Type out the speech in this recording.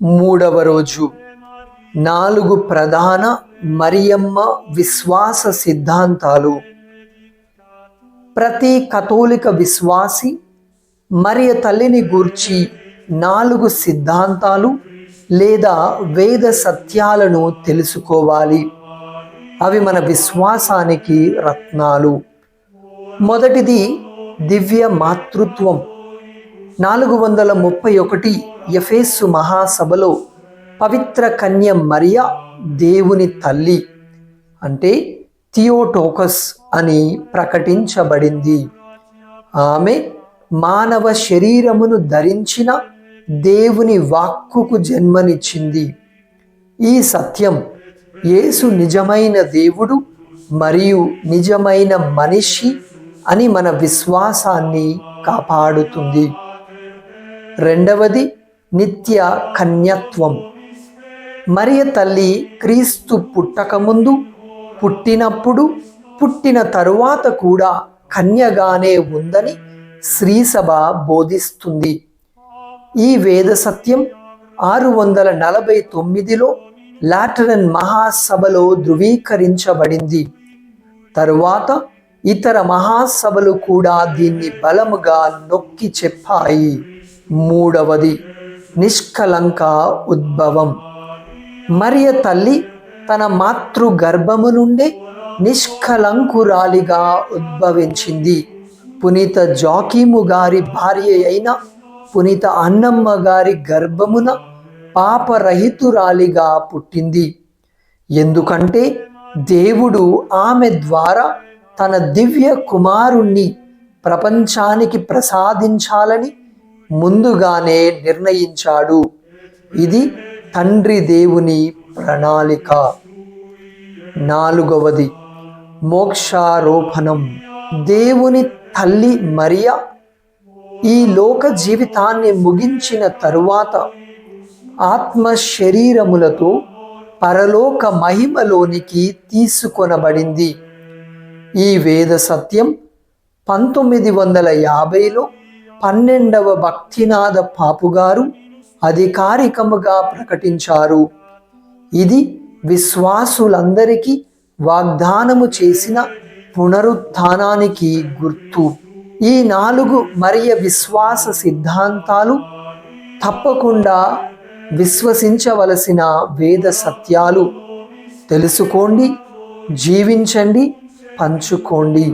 మూడవ రోజు 4 ప్రధాన మరియమ్మ విశ్వాస సిద్ధాంతాలు. ప్రతి కథోలిక విశ్వాసి మరియ తల్లిని గూర్చి 4 సిద్ధాంతాలు లేదా వేద సత్యాలను తెలుసుకోవాలి. అవి మన విశ్వాసానికి రత్నాలు. మొదటిది దివ్య మాతృత్వం. 431 ఎఫెసు మహాసభలో పవిత్ర కన్య మరియ దేవుని తల్లి అంటే థియోటోకస్ అని ప్రకటించబడింది. ఆమె మానవ శరీరమును ధరించిన దేవుని వాక్కుకు జన్మనిచ్చింది. ఈ సత్యం యేసు నిజమైన దేవుడు మరియు నిజమైన మనిషి అని మన విశ్వాసాన్ని కాపాడుతుంది. రెండవది నిత్య కన్యత్వం. మరియ తల్లి క్రీస్తు పుట్టకముందు, పుట్టినప్పుడు, పుట్టిన తరువాత కూడా కన్యగానే ఉందని శ్రీసభ బోధిస్తుంది. ఈ వేద సత్యం 649లో లాటరన్ మహాసభలో ధృవీకరించబడింది. తరువాత ఇతర మహాసభలు కూడా దీన్ని బలముగా నొక్కి చెప్పాయి. మూడవది నిష్కలంక ఉద్భవం. మరియ తల్లి తన మాతృ గర్భము నుండే నిష్కలంకురాలిగా ఉద్భవించింది. పునీత జాకీము గారి భార్య అయిన పునీత అన్నమ్మ గారి గర్భమున పాపరహితురాలిగా పుట్టింది. ఎందుకంటే దేవుడు ఆమె ద్వారా తన దివ్య కుమారుణ్ణి ప్రపంచానికి ప్రసాదించాలని ముందుగానే నిర్ణయించాడు. ఇది తండ్రి దేవుని ప్రణాళిక. నాలుగవది మోక్షారోపణం. దేవుని తల్లి మరియ ఈ లోక జీవితాన్ని ముగించిన తరువాత ఆత్మ శరీరములతో పరలోక మహిమలోనికి తీసుకొనబడింది. ఈ వేద సత్యం 1950లో 12వ భక్తినాథ పాపుగారు అధికారికముగా ప్రకటించారు. ఇది విశ్వాసులందరికీ వాగ్దానము చేసిన పునరుత్థానానికి గుర్తు. ఈ 4 మరియ విశ్వాస సిద్ధాంతాలు తప్పకుండా విశ్వసించవలసిన వేద సత్యాలు. తెలుసుకోండి, జీవించండి, పంచుకోండి.